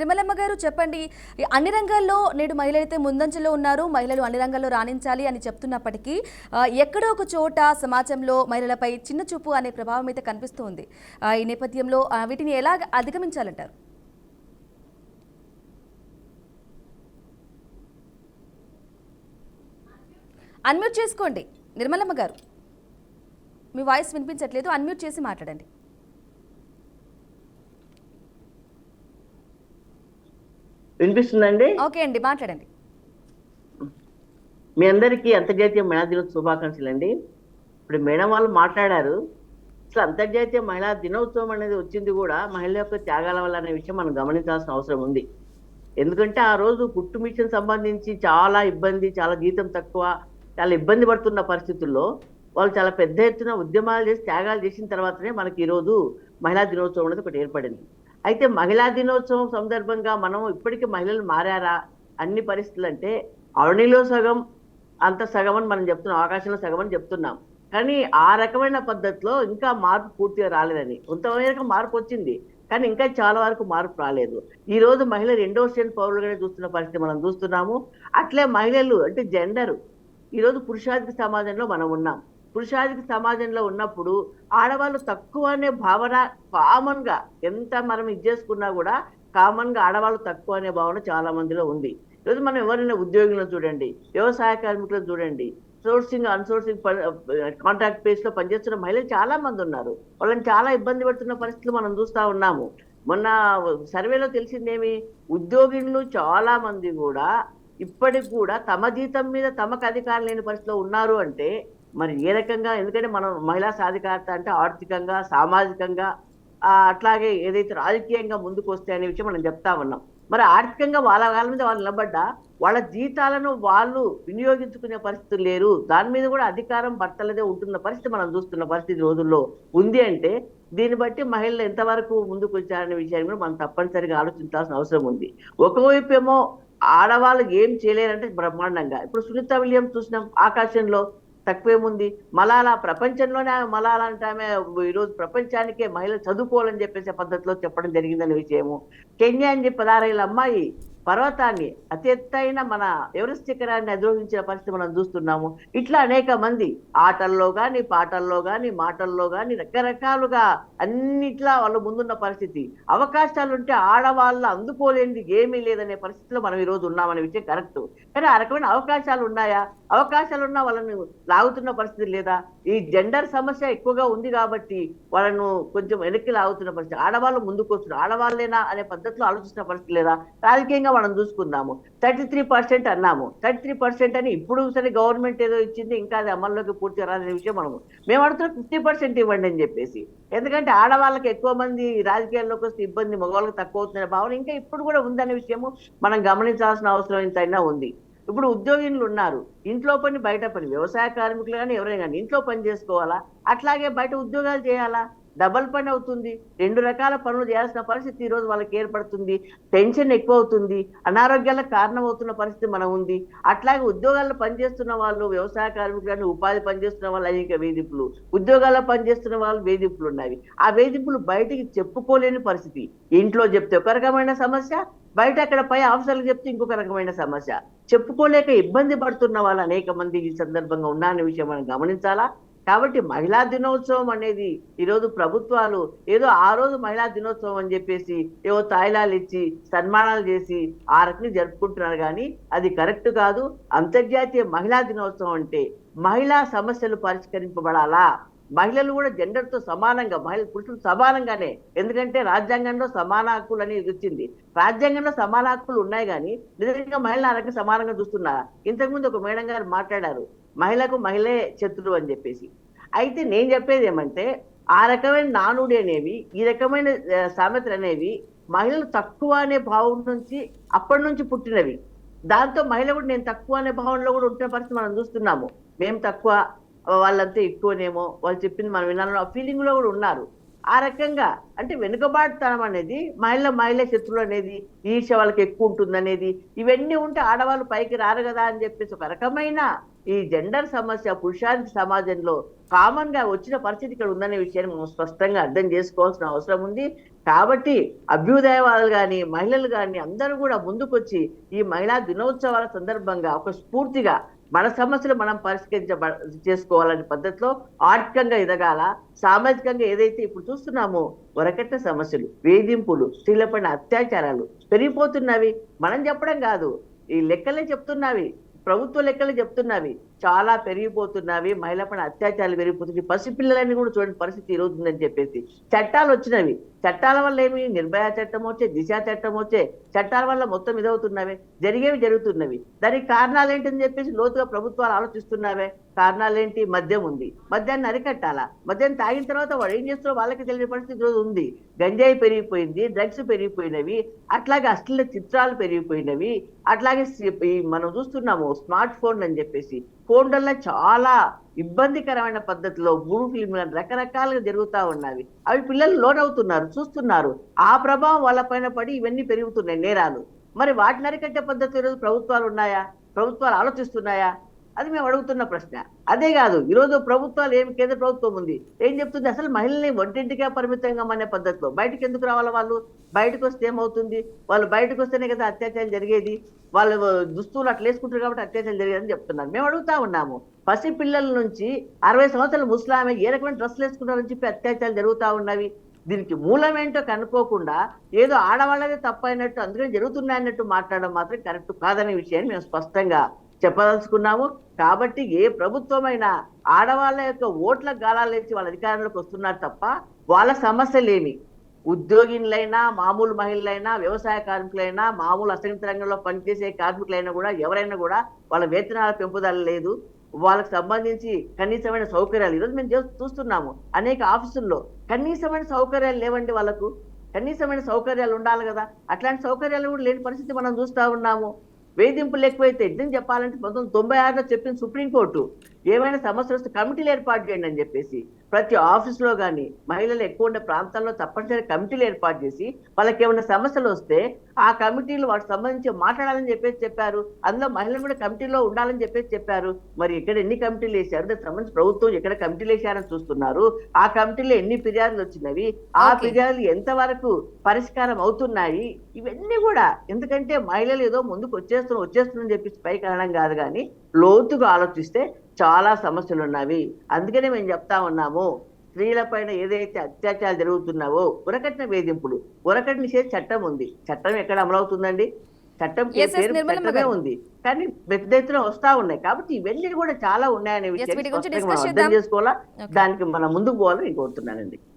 నిర్మలమ్మ గారు చెప్పండి. అన్ని రంగాల్లో నేడు మహిళలైతే ముందంజలో ఉన్నారు. మహిళలు అన్ని రంగాల్లో రాణించాలి అని చెప్తున్నప్పటికీ ఎక్కడో ఒక చోట సమాజంలో మహిళలపై చిన్న చూపు అనే ప్రభావం అయితే కనిపిస్తూ ఉంది. ఈ నేపథ్యంలో వీటిని ఎలా అధిగమించాలంటారు? అన్మ్యూట్ చేసుకోండి నిర్మలమ్మ గారు. మీ వాయిస్ వినిపించట్లేదు. అన్మ్యూట్ చేసి మాట్లాడండి. వినిపిస్తుందండి? ఓకే అండి, మాట్లాడండి. మీ అందరికీ అంతర్జాతీయ మహిళా దినోత్సవ శుభాకాంక్షలు అండి. ఇప్పుడు మేడం వాళ్ళు మాట్లాడారు. అసలు అంతర్జాతీయ మహిళా దినోత్సవం అనేది వచ్చింది కూడా మహిళల యొక్క త్యాగాల వల్ల అనే విషయం మనం గమనించాల్సిన అవసరం ఉంది. ఎందుకంటే ఆ రోజు కుట్టు మిషన్ సంబంధించి చాలా ఇబ్బంది, చాలా జీతం తక్కువ, చాలా ఇబ్బంది పడుతున్న పరిస్థితుల్లో వాళ్ళు చాలా పెద్ద ఎత్తున ఉద్యమాలు చేసి త్యాగాలు చేసిన తర్వాతనే మనకి ఈరోజు మహిళా దినోత్సవం అనేది ఒకటి ఏర్పడింది. అయితే మహిళా దినోత్సవం సందర్భంగా మనం ఇప్పటికీ మహిళలు మారారా అన్ని పరిస్థితులు అంటే అవనిలో సగం అంత సగం అని మనం చెప్తున్నాం, ఆకాశంలో సగం అని చెప్తున్నాం. కానీ ఆ రకమైన పద్ధతిలో ఇంకా మార్పు పూర్తిగా రాలేదని, కొంతవరకు మార్పు వచ్చింది కానీ ఇంకా చాలా వరకు మార్పు రాలేదు. ఈ రోజు మహిళ రెండో శ్రేణి పౌరులుగానే చూస్తున్న పరిస్థితి మనం చూస్తున్నాము. అట్లే మహిళలు అంటే జెండర్ ఈ రోజు పురుషాధిక సమాజంలో మనం ఉన్నాం. పురుషాధిక సమాజంలో ఉన్నప్పుడు ఆడవాళ్ళు తక్కువ అనే భావన కామన్ గా, ఎంత మనం ఇది చేసుకున్నా కూడా కామన్ గా ఆడవాళ్ళు తక్కువ అనే భావన చాలా మందిలో ఉంది. ఈరోజు మనం ఎవరైనా ఉద్యోగులను చూడండి, వ్యవసాయ కార్మికులను చూడండి, సోర్సింగ్ అన్సోర్సింగ్ కాంట్రాక్ట్ బేస్ లో పనిచేస్తున్న మహిళలు చాలా మంది ఉన్నారు. వాళ్ళని చాలా ఇబ్బంది పడుతున్న పరిస్థితులు మనం చూస్తా ఉన్నాము. మొన్న సర్వేలో తెలిసిందేమి, ఉద్యోగులు చాలా మంది కూడా ఇప్పటికి కూడా తమ జీతం మీద తమకు అధికారం లేని పరిస్థితిలో ఉన్నారు. అంటే మరి ఏ రకంగా, ఎందుకంటే మనం మహిళా సాధికారత అంటే ఆర్థికంగా, సామాజికంగా, అట్లాగే ఏదైతే రాజకీయంగా ముందుకు వస్తే అనే విషయం మనం చెప్తా ఉన్నాం. మరి ఆర్థికంగా వాళ్ళ మీద వాళ్ళు నిలబడ్డా వాళ్ళ జీతాలను వాళ్ళు వినియోగించుకునే పరిస్థితులు లేరు. దాని మీద కూడా అధికారం భర్తలదే ఉంటున్న పరిస్థితి మనం చూస్తున్న పరిస్థితి రోజుల్లో ఉంది. అంటే దీన్ని బట్టి మహిళలు ఎంతవరకు ముందుకు వచ్చారనే విషయాన్ని కూడా మనం తప్పనిసరిగా ఆలోచించాల్సిన అవసరం ఉంది. ఒకవైపు ఏమో ఆడవాళ్ళు ఏం చేయలేరంటే బ్రహ్మాండంగా, ఇప్పుడు సునీత విలియమ్స్ చూసినాం, ఆకాశంలో తక్కువేముంది. మలాలా ప్రపంచంలోనే మలాలా అంటే ఆమె ఈరోజు ప్రపంచానికే మహిళలు చదువుకోవాలని చెప్పేసి పద్ధతిలో చెప్పడం జరిగిందనే విషయము. కెన్యా అని చెప్పి 16 ఏళ్ళ అమ్మాయి పర్వతాన్ని, అతి ఎత్తైన మన ఎవరెస్ట్ శిఖరాన్ని అధిరోహించిన పరిస్థితి మనం చూస్తున్నాము. ఇట్లా అనేక మంది ఆటల్లో కానీ, పాటల్లో కానీ, మాటల్లో కానీ రకరకాలుగా అన్నిట్లా వాళ్ళు ముందున్న పరిస్థితి. అవకాశాలు ఉంటే ఆడవాళ్ళు అందుకోలేనిది ఏమీ లేదనే పరిస్థితిలో మనం ఈరోజు ఉన్నామనే విషయం కరెక్ట్. కానీ ఆ రకమైన అవకాశాలు ఉన్నాయా? అవకాశాలు ఉన్నా వాళ్ళని లాగుతున్న పరిస్థితి లేదా? ఈ జెండర్ సమస్య ఎక్కువగా ఉంది కాబట్టి వాళ్ళను కొంచెం వెనక్కి లాగుతున్న పరిస్థితి. ఆడవాళ్ళు ముందుకు వస్తున్నారు, ఆడవాళ్ళేనా అనే పద్ధతిలో ఆలోచిస్తున్న పరిస్థితి లేదా? రాజకీయంగా మనం చూసుకుందాము, 33% అన్నాము. 33% అని ఇప్పుడు సరే గవర్నమెంట్ ఏదో ఇచ్చింది, ఇంకా అది అమల్లోకి పూర్తిగా రాదనే విషయం మేము అడుగుతున్నాం 50% ఇవ్వండి అని చెప్పేసి. ఎందుకంటే ఆడవాళ్ళకి ఎక్కువ మంది రాజకీయాల్లోకి వస్తే ఇబ్బంది, మగవాళ్ళకి తక్కువ అవుతుందనే భావన ఇంకా ఇప్పుడు కూడా ఉందనే విషయము మనం గమనించాల్సిన అవసరం ఎంతైనా ఉంది. ఇప్పుడు ఉద్యోగులు ఉన్నారు, ఇంట్లో పని బయట పని, వ్యవసాయ కార్మికులు కానీ ఎవరైనా కానీ ఇంట్లో పని చేసుకోవాలా, అట్లాగే బయట ఉద్యోగాలు చేయాలా, డబల్ పని అవుతుంది. 2 రకాల పనులు చేయాల్సిన పరిస్థితి ఈ రోజు వాళ్ళకి ఏర్పడుతుంది. టెన్షన్ ఎక్కువ అవుతుంది, అనారోగ్యాలకు కారణం అవుతున్న పరిస్థితి మనం ఉంది. అట్లాగే ఉద్యోగాల్లో పనిచేస్తున్న వాళ్ళు, వ్యవసాయ కార్మికులు కానీ ఉపాధి పనిచేస్తున్న వాళ్ళు అనేక వేధింపులు, ఉద్యోగాల్లో పనిచేస్తున్న వాళ్ళు వేధింపులు ఉన్నాయి. ఆ వేధింపులు బయటికి చెప్పుకోలేని పరిస్థితి. ఇంట్లో చెప్తే ఒక రకమైన సమస్య, బయట అక్కడ పై ఆఫీసర్లకు చెప్తే ఇంకొక రకమైన సమస్య. చెప్పుకోలేక ఇబ్బంది పడుతున్న వాళ్ళు అనేక మంది ఈ సందర్భంగా ఉన్నారనే విషయం మనం గమనించాలా. కాబట్టి మహిళా దినోత్సవం అనేది ఈరోజు ప్రభుత్వాలు ఏదో ఆ రోజు మహిళా దినోత్సవం అని చెప్పేసి ఏవో తాయిలాలు ఇచ్చి సన్మానాలు చేసి ఆ రకంగా జరుపుకుంటున్నారు. కానీ అది కరెక్ట్ కాదు. అంతర్జాతీయ మహిళా దినోత్సవం అంటే మహిళా సమస్యలు పరిష్కరింపబడాలా, మహిళలు కూడా జెండర్ తో సమానంగా, పురుషులు సమానంగానే. ఎందుకంటే రాజ్యాంగంలో సమాన హక్కులు అనేది వచ్చింది, రాజ్యాంగంలో సమాన హక్కులు ఉన్నాయి. కానీ నిజంగా మహిళలు ఆ రకంగా సమానంగా చూస్తున్నారా? ఇంతకుముందు ఒక మేడం గారు మాట్లాడారు, మహిళకు మహిళే శత్రువు అని చెప్పేసి. అయితే నేను చెప్పేది ఏమంటే, ఆ రకమైన నానుడి అనేవి, ఈ రకమైన సామెతలు అనేవి మహిళలు తక్కువ అనే భావం నుంచి అప్పటి నుంచి పుట్టినవి. దాంతో మహిళ కూడా నేను తక్కువ అనే భావనలో కూడా ఉంటున్న పరిస్థితి మనం చూస్తున్నాము. మేము తక్కువ, వాళ్ళంతా ఎక్కువనేమో, వాళ్ళు చెప్పింది మనం వినాలన్న ఫీలింగ్ లో కూడా ఉన్నారు. ఆ రకంగా అంటే వెనుకబాటుతనం అనేది, మహిళ శత్రువులు అనేది, ఈర్ష్య వాళ్ళకి ఎక్కువ ఉంటుంది అనేది, ఇవన్నీ ఉంటే ఆడవాళ్ళు పైకి రారు కదా అని చెప్పేసి ఒక రకమైన ఈ జెండర్ సమస్య పురుషానికి సమాజంలో కామన్ గా వచ్చిన పరిస్థితి ఇక్కడ ఉందనే విషయాన్ని మనం స్పష్టంగా అర్థం చేసుకోవాల్సిన అవసరం ఉంది. కాబట్టి అభ్యుదయవాదులు కానీ మహిళలు కానీ అందరూ కూడా ముందుకొచ్చి ఈ మహిళా దినోత్సవాల సందర్భంగా ఒక స్ఫూర్తిగా మన సమస్యలు మనం చేసుకోవాలనే పద్ధతిలో ఆర్థికంగా ఎదగాల, సామాజికంగా ఏదైతే ఇప్పుడు చూస్తున్నామో వరకట్న సమస్యలు, వేధింపులు, స్త్రీలపైన అత్యాచారాలు పెరిగిపోతున్నవి. మనం చెప్పడం కాదు, ఈ లెక్కలే చెప్తున్నవి, ప్రభుత్వ లెక్కలు చెప్తున్నవి, చాలా పెరిగిపోతున్నవి. మహిళపైన అత్యాచారాలు పెరిగిపోతుంది. పసిపిల్లలని కూడా చూడండి పరిస్థితి ఈ రోజు ఉందని చెప్పేసి చట్టాలు వచ్చినవి. చట్టాల వల్ల ఏమి, నిర్భయ చట్టం వచ్చే, దిశ చట్టం వచ్చే, చట్టాల వల్ల మొత్తం ఇదవుతున్నవి, జరిగేవి జరుగుతున్నవి. దానికి కారణాలు ఏంటని చెప్పేసి లోతుగా ప్రభుత్వాలు ఆలోచిస్తున్నవే. కారణాలేంటి? మద్యం ఉంది, మద్యాన్ని అరికట్టాలా. మద్యం తాగిన తర్వాత వాడు ఏం చేస్తారో వాళ్ళకి తెలియని పరిస్థితి ఈరోజు ఉంది. గంజాయి పెరిగిపోయింది, డ్రగ్స్ పెరిగిపోయినవి, అట్లాగే అశ్లీల చిత్రాలు పెరిగిపోయినవి, అట్లాగే మనం చూస్తున్నాము స్మార్ట్ ఫోన్ అని చెప్పేసి ఫోన్లలో చాలా ఇబ్బందికరమైన పద్ధతిలో బ్లూ ఫిల్మ్ రకరకాలుగా జరుగుతూ ఉన్నవి. అవి పిల్లలు లోనవుతున్నారు, చూస్తున్నారు. ఆ ప్రభావం వాళ్ళపైన పడి ఇవన్నీ పెరుగుతున్నాయి నేరాలు. మరి వాటిని అరికట్టే పద్ధతి ఈరోజు ప్రభుత్వాలు ఉన్నాయా? ప్రభుత్వాలు ఆలోచిస్తున్నాయా? అది మేము అడుగుతున్న ప్రశ్న. అదే కాదు, ఈరోజు ప్రభుత్వాలు కేంద్ర ప్రభుత్వం ఉంది, ఏం చెప్తుంది? అసలు మహిళల్ని వంటింటికే పరిమితంగా అనే పద్ధతిలో బయటకు ఎందుకు రావాలి? వాళ్ళు బయటకు వస్తే ఏమవుతుంది? వాళ్ళు బయటకు వస్తేనే కదా అత్యాచారం జరిగేది. వాళ్ళు దుస్తులు అట్లా వేసుకుంటారు కాబట్టి అత్యాచారం జరిగేదని చెప్తున్నారు. మేము అడుగుతా ఉన్నాము, పసి పిల్లల నుంచి 60 సంవత్సరాల ముస్లామే ఏ రకమైన డ్రెస్సులు వేసుకుంటారని చెప్పి అత్యాచారాలు జరుగుతూ ఉన్నవి. దీనికి మూలం ఏంటో కనుక్కోకుండా ఏదో ఆడవాళ్ళదే తప్పైనట్టు అందుకని జరుగుతున్నాయన్నట్టు మాట్లాడడం మాత్రం కరెక్ట్ కాదనే విషయాన్ని మేము స్పష్టంగా చెప్పదలుచుకున్నాము. కాబట్టి ఏ ప్రభుత్వమైనా ఆడవాళ్ళ యొక్క ఓట్ల గాలాలు వేసి వాళ్ళ అధికారంలోకి వస్తున్నారు తప్ప వాళ్ళ సమస్యలేమి, ఉద్యోగినులైనా, మామూలు మహిళలైనా, వ్యవసాయ కార్మికులైనా, మామూలు అసంఘటిత రంగంలో పనిచేసే కార్మికులైనా కూడా ఎవరైనా కూడా వాళ్ళ వేతనాల పెంపుదల లేదు. వాళ్ళకి సంబంధించి కనీసమైన సౌకర్యాలు ఈరోజు మేము చూస్తున్నాము. అనేక ఆఫీసుల్లో కనీసమైన సౌకర్యాలు లేవండి. వాళ్ళకు కనీసమైన సౌకర్యాలు ఉండాలి కదా, అట్లాంటి సౌకర్యాలు కూడా లేని పరిస్థితి మనం చూస్తా ఉన్నాము. వేధింపులు ఎక్కువైతే నిజం చెప్పాలంటే 1996లో చెప్పిన సుప్రీంకోర్టు ఏమైనా సమస్యలు వస్తే కమిటీలు ఏర్పాటు చేయండి అని చెప్పేసి ప్రతి ఆఫీసులో కానీ మహిళలు ఎక్కువ ఉండే ప్రాంతాల్లో తప్పనిసరి కమిటీలు ఏర్పాటు చేసి వాళ్ళకి ఏమైనా సమస్యలు వస్తే ఆ కమిటీలు వాటికి సంబంధించి మాట్లాడాలని చెప్పేసి చెప్పారు. అందులో మహిళలు కూడా కమిటీలో ఉండాలని చెప్పేసి చెప్పారు. మరి ఇక్కడ ఎన్ని కమిటీలు వేశారు? దానికి సంబంధించి ప్రభుత్వం ఎక్కడ కమిటీలు వేశారని చూస్తున్నారు. ఆ కమిటీలో ఎన్ని ఫిర్యాదులు వచ్చినవి, ఆ ఫిర్యాదులు ఎంతవరకు పరిష్కారం అవుతున్నాయి, ఇవన్నీ కూడా. ఎందుకంటే మహిళలు ఏదో ముందుకు వచ్చేస్తుందని చెప్పేసి పై కారణం కాదు, కానీ లోతుగా ఆలోచిస్తే చాలా సమస్యలు ఉన్నవి. అందుకనే మేము చెప్తా ఉన్నాము, స్త్రీల పైన ఏదైతే అత్యాచారాలు జరుగుతున్నావో, ఉరకట్న వేధింపులు, ఉరకట్న నిషేధ చట్టం ఉంది. చట్టం ఎక్కడ అమలవుతుందండి? చట్టం చట్టమే ఉంది, కానీ పెద్ద ఎత్తున వస్తా ఉన్నాయి. కాబట్టి ఇవన్నీ కూడా చాలా ఉన్నాయనే విషయాన్ని అర్థం చేసుకోవాలా. దానికి మనం ముందుకు పోవాలని నేను కోరుతున్నానండి.